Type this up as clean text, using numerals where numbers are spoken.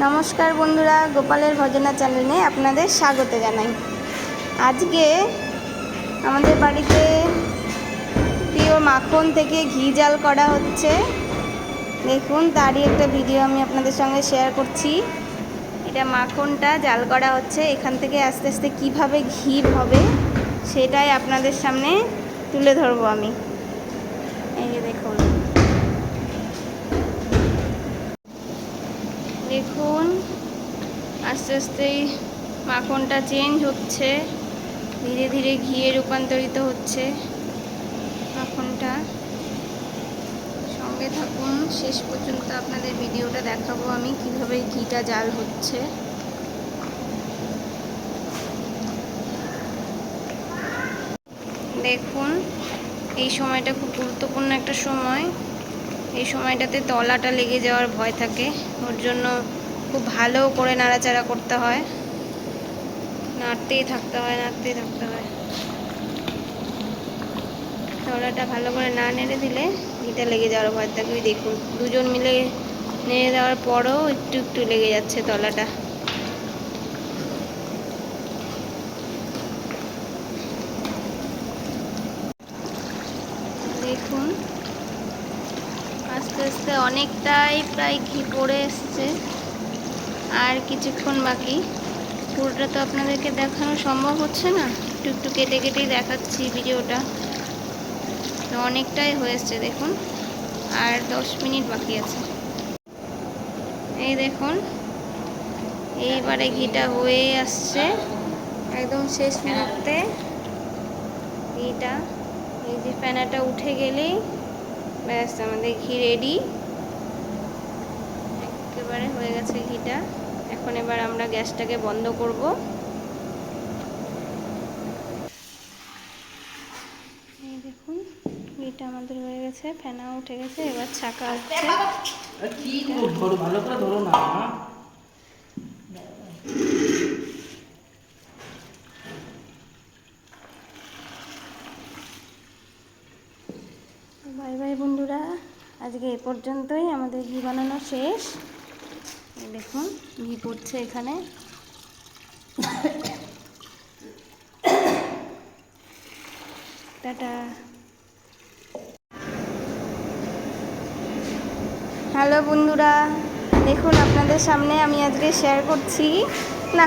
নমস্কার বন্ধুরা, গোপালের ভজনা চ্যানেলে আপনাদের স্বাগত জানাই। আজকে আমাদের বাড়িতে পিওর মাখন থেকে ঘি জাল করা হচ্ছে। দেখুন, তারই একটা ভিডিও আমি আপনাদের সঙ্গে শেয়ার করছি। এটা মাখনটা জাল করা হচ্ছে, এখান থেকে আস্তে আস্তে কীভাবে ঘি হবে সেটাই আপনাদের সামনে তুলে ধরবো আমি। এই যে দেখুন, দেখুন আস্তে আস্তে মাখনটা চেঞ্জ হচ্ছে, ধীরে ধীরে ঘিয়ে রূপান্তরিত হচ্ছে মাখনটা। সঙ্গে থাকুন, শেষ পর্যন্ত আপনাদের ভিডিওটা দেখাবো আমি কিভাবে ঘিটা জাল হচ্ছে। দেখুন, এই সময়টা খুব গুরুত্বপূর্ণ একটা সময়। এই সময়টাতে তলাটা লেগে যাওয়ার ভয় থাকে, ওর জন্য খুব ভালো করে নাড়াচাড়া করতে হয়, নাড়তেই থাকতে হয়। তলাটা ভালো করে না নেড়ে দিলে ঘিটা লেগে যাওয়ার ভয় থাকে। দেখুন, দুজন মিলে নেড়ে দেওয়ার পরও একটু একটু লেগে যাচ্ছে তলাটা। দেখুন, আস্তে আস্তে অনেকটাই প্রায় ঘি পড়ে এসছে, আর কিছুক্ষণ বাকি। পুরোটা তো আপনাদেরকে দেখানো সম্ভব হচ্ছে না, একটু একটু কেটে কেটেই দেখাচ্ছি ভিডিওটা। তো অনেকটাই হয়েছে, দেখুন আর 10 মিনিট বাকি আছে। এই দেখুন, এইবারে ঘিটা হয়ে আসছে একদম শেষ মুহূর্তে। ঘিটা এই যে ফেনাটা উঠে গেলেই ব্যাস আমাদের ঘি রেডি, একেবারে হয়ে গেছে ঘিটা। এখন এবার আমরা গ্যাসটাকে বন্ধ করব। এই দেখুন, ঘিটা আমাদের হয়ে গেছে, ফেনা উঠে গেছে, এবার ছাকা হচ্ছে। বাই বাই বন্ধুরা, আজকে এ পর্যন্তই। আমাদের ঘি বানানো শেষ। দেখুন, ঘি পড়ছে এখানে। টাটা। হ্যালো বন্ধুরা, দেখুন আপনাদের সামনে আমি আজকে শেয়ার করছি না